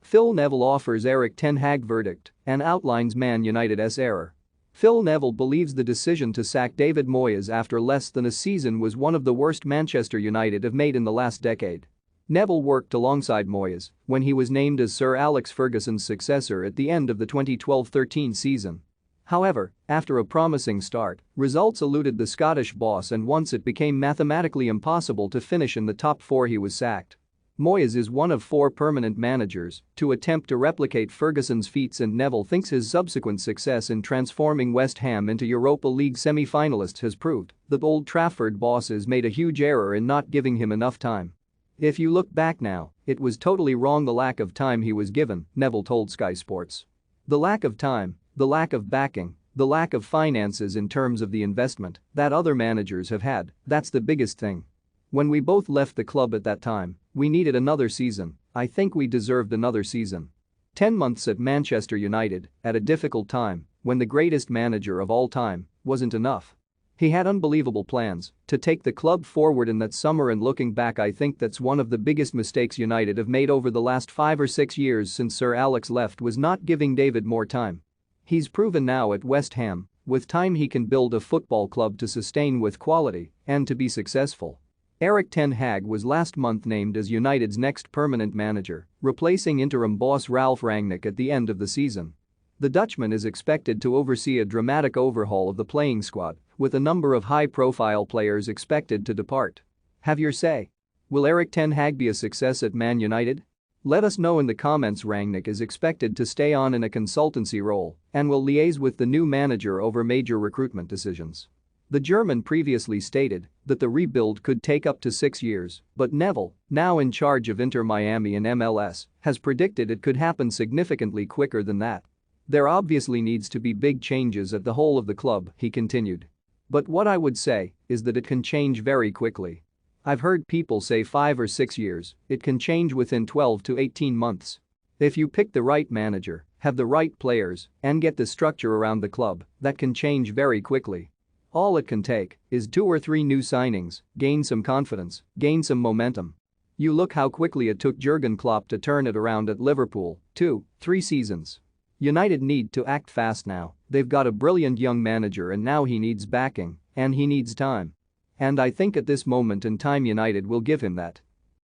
Phil Neville offers Erik ten Hag verdict and outlines Man United's error. Phil Neville believes the decision to sack David Moyes after less than a season was one of the worst Manchester United have made in the last decade. Neville worked alongside Moyes when he was named as Sir Alex Ferguson's successor at the end of the 2012-13 season. However, after a promising start, results eluded the Scottish boss, and once it became mathematically impossible to finish in the top four, he was sacked. Moyes is one of 4 permanent managers to attempt to replicate Ferguson's feats, and Neville thinks his subsequent success in transforming West Ham into Europa League semi-finalists has proved that Old Trafford bosses made a huge error in not giving him enough time. "If you look back now, it was totally wrong, the lack of time he was given," Neville told Sky Sports. "The lack of time, the lack of backing, the lack of finances in terms of the investment that other managers have had, that's the biggest thing. When we both left the club at that time, we needed another season. I think we deserved another season." 10 months at Manchester United at a difficult time when the greatest manager of all time wasn't enough. He had unbelievable plans to take the club forward in that summer, and looking back, I think that's one of the biggest mistakes United have made over the last 5 or 6 years since Sir Alex left, was not giving David more time. He's proven now at West Ham, with time he can build a football club to sustain with quality and to be successful. Erik ten Hag was last month named as United's next permanent manager, replacing interim boss Ralf Rangnick at the end of the season. The Dutchman is expected to oversee a dramatic overhaul of the playing squad, with a number of high-profile players expected to depart. Have your say. Will Erik ten Hag be a success at Man United? Let us know in the comments. Rangnick is expected to stay on in a consultancy role and will liaise with the new manager over major recruitment decisions. The German previously stated that the rebuild could take up to 6 years, but Neville, now in charge of Inter Miami and MLS, has predicted it could happen significantly quicker than that. "There obviously needs to be big changes at the whole of the club," he continued. "But what I would say is that it can change very quickly. I've heard people say 5 or 6 years, it can change within 12 to 18 months. If you pick the right manager, have the right players, and get the structure around the club, that can change very quickly. All it can take is 2 or 3 new signings, gain some confidence, gain some momentum. You look how quickly it took Jurgen Klopp to turn it around at Liverpool, 2-3 seasons. United need to act fast now. They've got a brilliant young manager, and now he needs backing, and he needs time. And I think at this moment in time United will give him that."